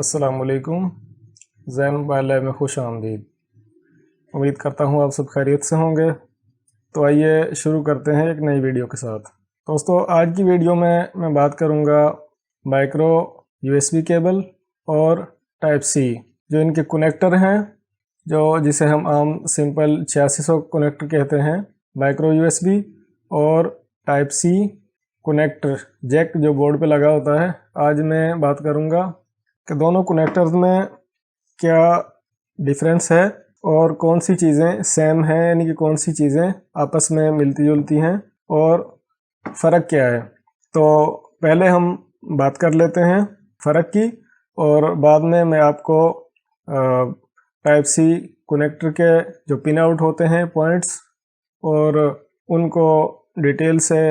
अस्सलामुअलैकुम। ज़ैन mobile lab में खुश आमदीद। उम्मीद करता हूँ आप सब खैरियत से होंगे। तो आइए शुरू करते हैं एक नई वीडियो के साथ। दोस्तों, आज की वीडियो में मैं बात करूँगा माइक्रो यूएसबी केबल और टाइप सी, जो इनके कनेक्टर हैं, जिसे हम आम सिंपल 8600 कनेक्टर कहते हैं, माइक्रो यूएसबी और टाइप सी कनेक्टर जैक जो बोर्ड पे लगा होता है। आज मैं बात करूँगा कि दोनों कनेक्टर्स में क्या डिफरेंस है और कौन सी चीज़ें सेम हैं, यानी कि कौन सी चीज़ें आपस में मिलती जुलती हैं और फ़र्क क्या है। तो पहले हम बात कर लेते हैं फ़र्क की, और बाद में मैं आपको टाइप सी कनेक्टर के जो पिन आउट होते हैं पॉइंट्स, और उनको डिटेल से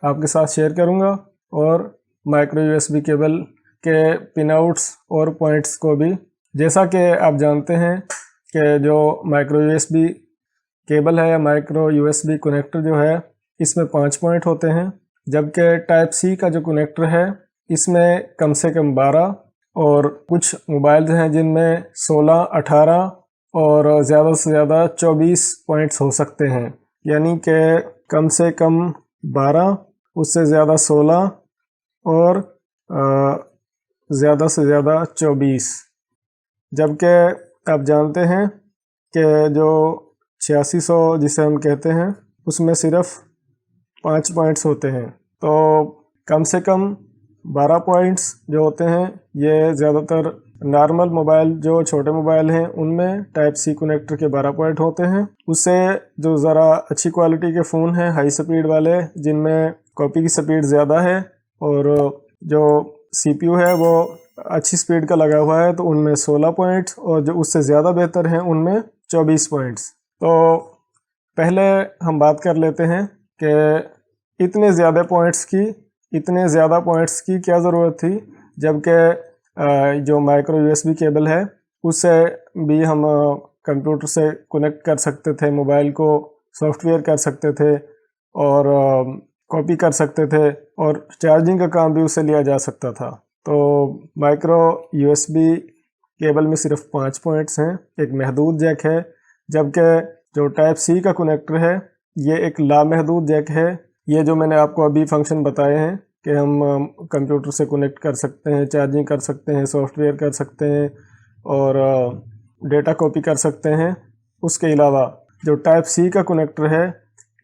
आपके साथ शेयर करूंगा, और माइक्रो यूएसबी केबल के पिन आउट्स और पॉइंट्स को भी। जैसा कि आप जानते हैं कि जो माइक्रो यूएसबी केबल है या माइक्रो यूएसबी कनेक्टर जो है, इसमें 5 पॉइंट होते हैं, जबकि टाइप सी का जो कनेक्टर है इसमें कम से कम 12, और कुछ मोबाइल्स हैं जिनमें 16, 18 और ज़्यादा से ज़्यादा 24 पॉइंट्स हो सकते हैं। यानी कि कम से कम 12, उससे ज़्यादा 16 और ज़्यादा से ज़्यादा 24। जबकि आप जानते हैं कि जो 8600 जिसे हम कहते हैं उसमें सिर्फ 5 पॉइंट्स होते हैं। तो कम से कम 12 पॉइंट्स जो होते हैं ये ज़्यादातर नॉर्मल मोबाइल, जो छोटे मोबाइल हैं, उनमें टाइप सी कनेक्टर के 12 पॉइंट होते हैं। उससे जो ज़रा अच्छी क्वालिटी के फ़ोन हैं, हाई स्पीड वाले, जिनमें कॉपी की स्पीड ज़्यादा है और जो सीपीयू है वो अच्छी स्पीड का लगा हुआ है, तो उनमें 16 पॉइंट्स, और जो उससे ज़्यादा बेहतर हैं उनमें 24 पॉइंट्स। तो पहले हम बात कर लेते हैं कि इतने ज़्यादा पॉइंट्स की क्या ज़रूरत थी, जबकि जो माइक्रो यूएसबी केबल है उससे भी हम कंप्यूटर से कनेक्ट कर सकते थे, मोबाइल को सॉफ्टवेयर कर सकते थे और कॉपी कर सकते थे, और चार्जिंग का काम भी उससे लिया जा सकता था। तो माइक्रो यूएसबी केबल में सिर्फ 5 पॉइंट्स हैं, एक महदूद जैक है, जबकि जो टाइप सी का कनेक्टर है ये एक लामहदूद जैक है। ये जो मैंने आपको अभी फंक्शन बताए हैं कि हम कंप्यूटर से कनेक्ट कर सकते हैं, चार्जिंग कर सकते हैं, सॉफ्टवेयर कर सकते हैं और डेटा कॉपी कर सकते हैं, उसके अलावा जो टाइप सी का कनेक्टर है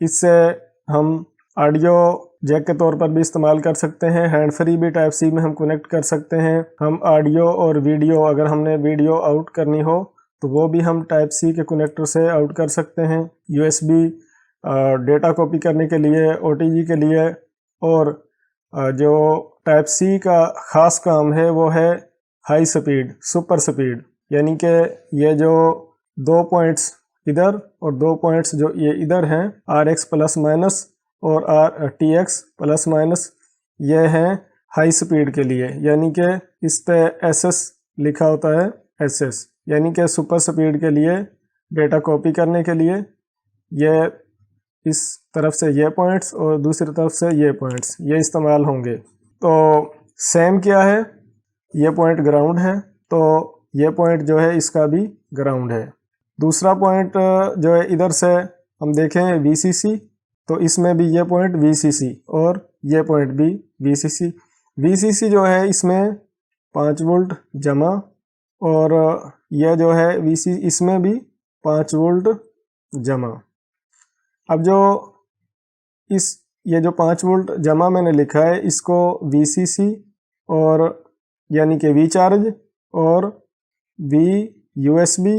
इससे हम ऑडियो जैक के तौर पर भी इस्तेमाल कर सकते हैं। हैंड फ्री भी टाइप सी में हम कनेक्ट कर सकते हैं। हम ऑडियो और वीडियो, अगर हमने वीडियो आउट करनी हो तो वो भी हम टाइप सी के कनेक्टर से आउट कर सकते हैं। यूएसबी डेटा कॉपी करने के लिए, ओटीजी के लिए, और जो टाइप सी का ख़ास काम है वो है हाई स्पीड, सुपर स्पीड। यानी कि ये जो 2 पॉइंट्स इधर और 2 पॉइंट्स जो ये इधर हैं, RX प्लस माइनस और TX प्लस माइनस, ये हैं हाई स्पीड के लिए। यानी कि इस पे SS लिखा होता है, SS यानी कि सुपर स्पीड के लिए, डेटा कॉपी करने के लिए ये इस तरफ से ये पॉइंट्स और दूसरी तरफ से ये पॉइंट्स ये इस्तेमाल होंगे। तो सेम क्या है, ये पॉइंट ग्राउंड है, तो ये पॉइंट जो है इसका भी ग्राउंड है। दूसरा पॉइंट जो है इधर से हम देखें VCC, तो इसमें भी ये पॉइंट VCC और ये पॉइंट भी VCC। VCC जो है इसमें 5 वोल्ट जमा, और यह जो है VCC इसमें भी 5 वोल्ट जमा। अब जो ये जो 5 वोल्ट जमा मैंने लिखा है, इसको VCC और यानी कि V चार्ज और V USB,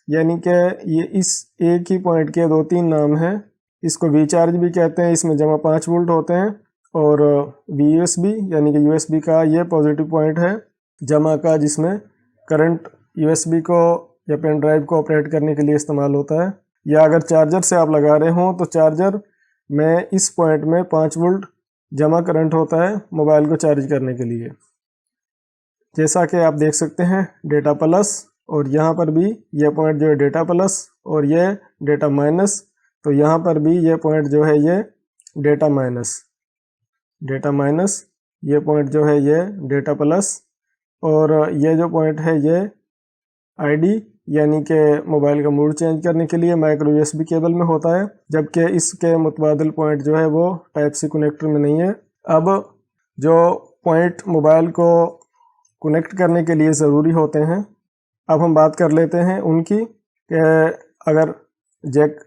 यानी कि ये इस एक ही पॉइंट के 2-3 नाम हैं। इसको V चार्ज भी कहते हैं, इसमें जमा 5 वोल्ट होते हैं, और VUSB यानी कि USB का ये पॉजिटिव पॉइंट है जमा का, जिसमें करंट USB को या पेन ड्राइव को ऑपरेट करने के लिए इस्तेमाल होता है। या अगर चार्जर से आप लगा रहे हों तो चार्जर में इस पॉइंट में 5 वोल्ट जमा करंट होता है मोबाइल को चार्ज करने के लिए। जैसा कि आप देख सकते हैं डेटा प्लस, और यहाँ पर भी ये पॉइंट जो है डेटा प्लस और ये डेटा माइनस, तो यहाँ पर भी ये पॉइंट जो है ये डेटा माइनस, ये पॉइंट जो है ये डेटा प्लस, और ये जो पॉइंट है ये आईडी यानी कि मोबाइल का मूड चेंज करने के लिए माइक्रो यूएसबी केबल में होता है, जबकि इसके मुतबादिल पॉइंट जो है वो टाइप सी कनेक्टर में नहीं है। अब जो पॉइंट मोबाइल को कनेक्ट करने के लिए ज़रूरी होते हैं, अब हम बात कर लेते हैं उनकी कि अगर जैक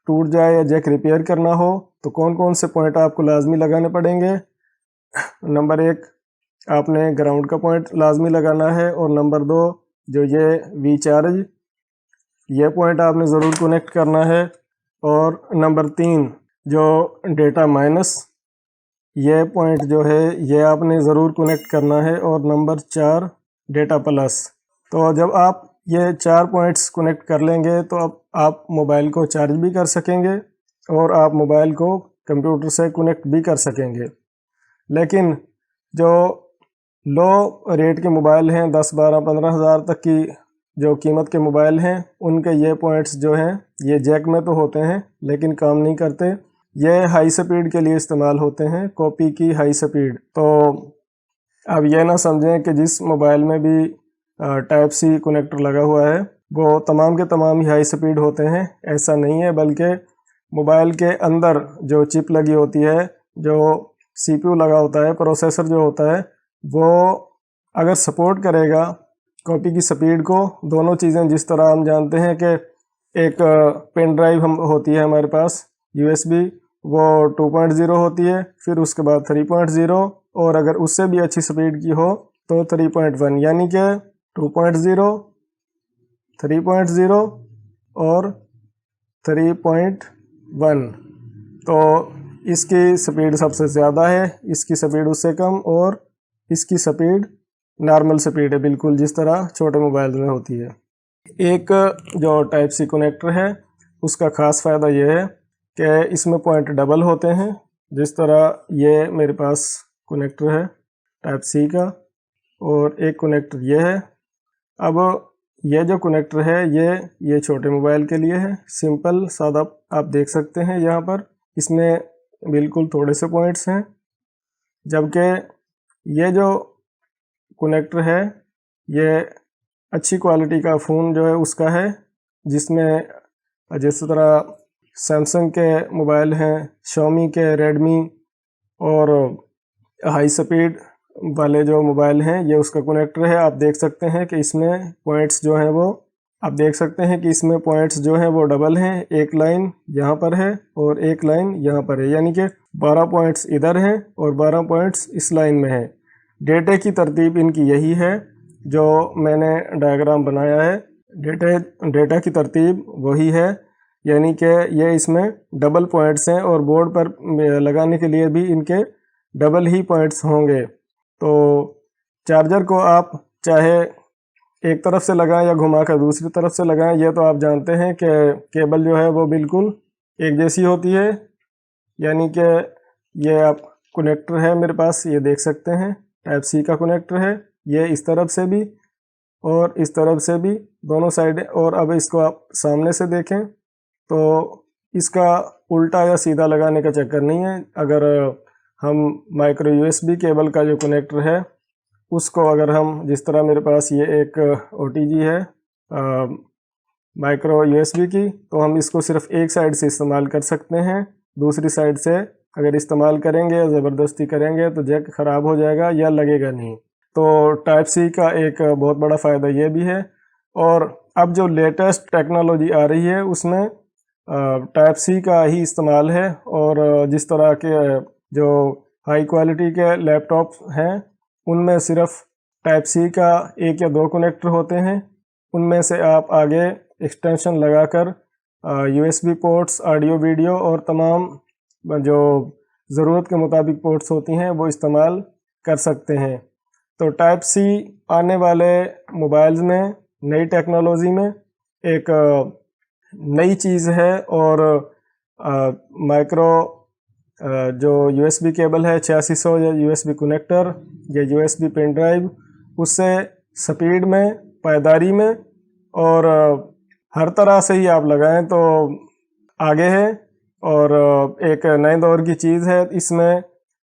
टूट जाए या जैक रिपेयर करना हो तो कौन कौन से पॉइंट आपको लाजमी लगाने पड़ेंगे। नंबर 1, आपने ग्राउंड का पॉइंट लाजमी लगाना है, और नंबर 2, जो ये वी चार्ज ये पॉइंट आपने ज़रूर कनेक्ट करना है, और नंबर 3, जो डेटा माइनस ये पॉइंट जो है ये आपने ज़रूर कनेक्ट करना है, और नंबर 4, डेटा प्लस। तो जब आप ये 4 पॉइंट्स कनेक्ट कर लेंगे तो अब आप मोबाइल को चार्ज भी कर सकेंगे और आप मोबाइल को कंप्यूटर से कनेक्ट भी कर सकेंगे। लेकिन जो लो रेट के मोबाइल हैं, 10, 12, 15 हज़ार तक की जो कीमत के मोबाइल हैं, उनके ये पॉइंट्स जो हैं ये जैक में तो होते हैं लेकिन काम नहीं करते। ये हाई स्पीड के लिए इस्तेमाल होते हैं, कॉपी की हाई स्पीड। तो अब ये ना समझें कि जिस मोबाइल में भी टाइप सी कनेक्टर लगा हुआ है वो तमाम के तमाम ही हाई स्पीड होते हैं, ऐसा नहीं है। बल्कि मोबाइल के अंदर जो चिप लगी होती है, जो सीपीयू लगा होता है, प्रोसेसर जो होता है, वो अगर सपोर्ट करेगा कॉपी की स्पीड को, दोनों चीज़ें जिस तरह हम जानते हैं कि एक पेन ड्राइव हम होती है हमारे पास यूएसबी, वो 2.0 होती है, फिर उसके बाद 3.0, और अगर उससे भी अच्छी स्पीड की हो तो 3.1, यानी कि 2.0, 3.0 और 3.1। तो इसकी स्पीड सबसे ज़्यादा है, इसकी स्पीड उससे कम, और इसकी स्पीड नॉर्मल स्पीड है, बिल्कुल जिस तरह छोटे मोबाइल में होती है। एक जो टाइप सी कनेक्टर है उसका ख़ास फ़ायदा यह है कि इसमें पॉइंट डबल होते हैं, जिस तरह ये मेरे पास कनेक्टर है टाइप सी का, और एक कनेक्टर ये है। अब ये जो कनेक्टर है ये छोटे मोबाइल के लिए है, सिंपल सादा आप देख सकते हैं यहाँ पर, इसमें बिल्कुल थोड़े से पॉइंट्स हैं। जबकि ये जो कनेक्टर है ये अच्छी क्वालिटी का फ़ोन जो है उसका है, जिसमें जिस तरह सैमसंग के मोबाइल हैं, शाओमी के, रेडमी और हाई स्पीड वाले जो मोबाइल हैं ये उसका कनेक्टर है। आप देख सकते हैं कि इसमें पॉइंट्स जो हैं वो आप देख सकते हैं कि इसमें पॉइंट्स जो हैं वो डबल हैं, एक लाइन यहाँ पर है और एक लाइन यहाँ पर है, यानी कि 12 पॉइंट्स इधर हैं और 12 पॉइंट्स इस लाइन में हैं। डेटे की तरतीब इनकी यही है जो मैंने डायग्राम बनाया है, डेटा की तरतीब वही है, यानी कि ये इसमें डबल पॉइंट्स हैं और बोर्ड पर लगाने के लिए भी इनके डबल ही पॉइंट्स होंगे। तो चार्जर को आप चाहे एक तरफ से लगाएं या घुमाकर दूसरी तरफ से लगाएं, ये तो आप जानते हैं कि केबल जो है वो बिल्कुल एक जैसी होती है। यानी कि ये आप कनेक्टर है मेरे पास, ये देख सकते हैं टाइप सी का कनेक्टर है, ये इस तरफ से भी और इस तरफ से भी दोनों साइड। और अब इसको आप सामने से देखें तो इसका उल्टा या सीधा लगाने का चक्कर नहीं है। अगर हम माइक्रो यूएसबी केबल का जो कनेक्टर है उसको अगर हम जिस तरह मेरे पास ये एक OTG है माइक्रो यूएसबी की, तो हम इसको सिर्फ एक साइड से इस्तेमाल कर सकते हैं, दूसरी साइड से अगर इस्तेमाल करेंगे या ज़बरदस्ती करेंगे तो जैक ख़राब हो जाएगा या लगेगा नहीं। तो टाइप सी का एक बहुत बड़ा फ़ायदा ये भी है। और अब जो लेटेस्ट टेक्नोलॉजी आ रही है उसमें टाइप सी का ही इस्तेमाल है, और जिस तरह के जो हाई क्वालिटी के लैपटॉप हैं उनमें सिर्फ टाइप सी का 1 या 2 कनेक्टर होते हैं, उनमें से आप आगे एक्सटेंशन लगाकर USB पोर्ट्स, ऑडियो वीडियो और तमाम जो ज़रूरत के मुताबिक पोर्ट्स होती हैं वो इस्तेमाल कर सकते हैं। तो टाइप सी आने वाले मोबाइल्स में नई टेक्नोलॉजी में एक नई चीज़ है, और माइक्रो जो USB केबल है 8600 या USB कनेक्टर या USB पेन ड्राइव, उससे स्पीड में, पायदारी में और हर तरह से ही आप लगाएं तो आगे है, और एक नए दौर की चीज़ है। इसमें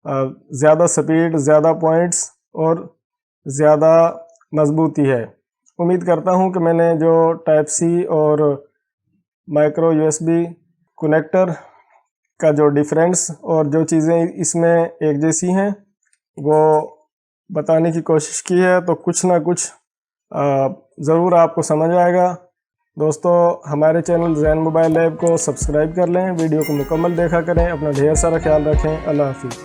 ज़्यादा स्पीड, ज़्यादा पॉइंट्स और ज़्यादा मजबूती है। उम्मीद करता हूँ कि मैंने जो टाइप सी और माइक्रो यूएसबी कनेक्टर का जो डिफरेंस और जो चीज़ें इसमें एक जैसी हैं वो बताने की कोशिश की है, तो कुछ ना कुछ ज़रूर आपको समझ आएगा। दोस्तों, हमारे चैनल जैन मोबाइल लैब को सब्सक्राइब कर लें, वीडियो को मुकम्मल देखा करें, अपना ढेर सारा ख्याल रखें। अल्लाह हाफिज़।